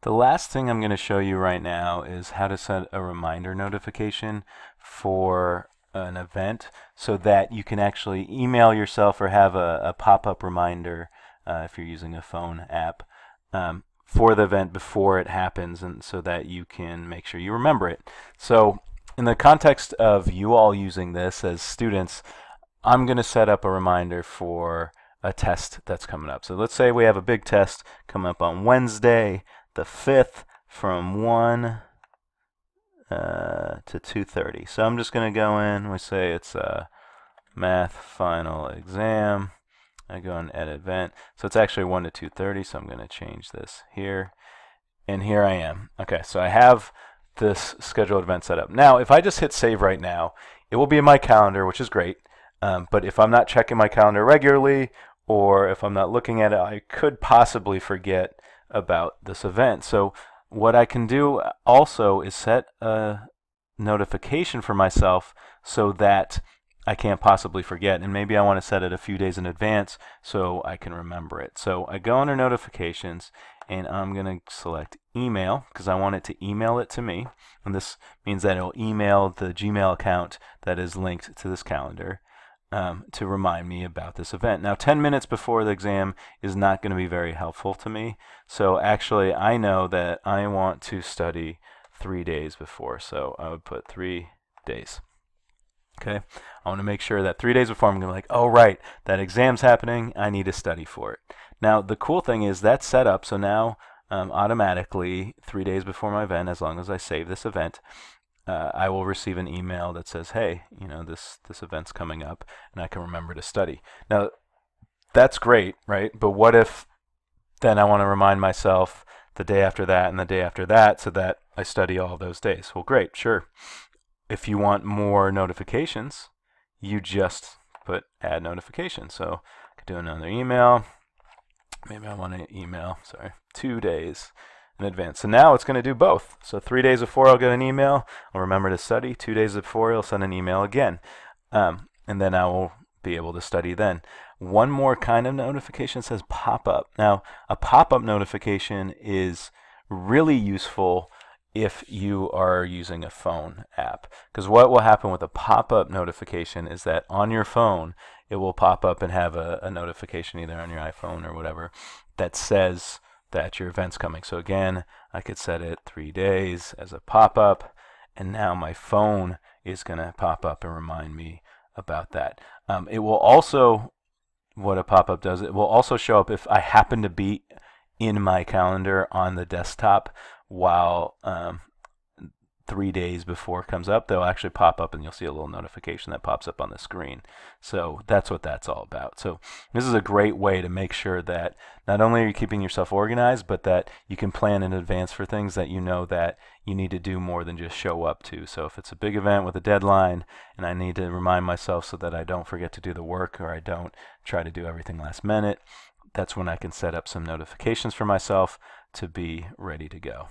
The last thing I'm going to show you right now is how to set a reminder notification for an event so that you can actually email yourself or have a pop-up reminder if you're using a phone app for the event before it happens, and so that you can make sure you remember it. So in the context of you all using this as students, I'm going to set up a reminder for a test that's coming up. So let's say we have a big test coming up on Wednesday, the 5th, from 1 to 2:30. So I'm just going to go in. We say it's a math final exam. I go and edit event. So it's actually 1 to 2:30. So I'm going to change this here. And here I am. Okay, so I have this scheduled event set up. Now, if I just hit save right now, it will be in my calendar, which is great. But if I'm not checking my calendar regularly, or if I'm not looking at it, I could possibly forget about this event. So what I can do also is set a notification for myself so that I can't possibly forget. And maybe I want to set it a few days in advance so I can remember it. So I go under notifications and I'm going to select email because I want it to email it to me. And this means that it'll email the Gmail account that is linked to this calendar. To remind me about this event. Now, 10 minutes before the exam is not going to be very helpful to me. So actually, I know that I want to study 3 days before. So I would put 3 days. Okay, I want to make sure that 3 days before I'm going to be like, oh right, that exam's happening, I need to study for it. Now, the cool thing is that's set up, so now automatically 3 days before my event, as long as I save this event, I will receive an email that says, hey, this event's coming up, and I can remember to study. Now, that's great, right? But what if then I want to remind myself the day after that and the day after that so that I study all those days? Well, great, sure. If you want more notifications, you just put add notification. So I could do another email. Maybe I want to email, 2 days in advance. So now it's going to do both. So 3 days before I'll get an email, I'll remember to study. 2 days before I'll send an email again. And then I will be able to study then. One more kind of notification says pop-up. Now, a pop-up notification is really useful if you are using a phone app. Because what will happen with a pop-up notification is that on your phone, it will pop up and have a notification either on your iPhone or whatever that says that your event's coming. So again, I could set it 3 days as a pop-up, and now my phone is going to pop up and remind me about that. It will also, what a pop-up does, it will also show up if I happen to be in my calendar on the desktop while 3 days before it comes up. They'll actually pop up and you'll see a little notification that pops up on the screen. So that's what that's all about. So this is a great way to make sure that not only are you keeping yourself organized, but that you can plan in advance for things that you know that you need to do more than just show up to. So if it's a big event with a deadline and I need to remind myself so that I don't forget to do the work or I don't try to do everything last minute, that's when I can set up some notifications for myself to be ready to go.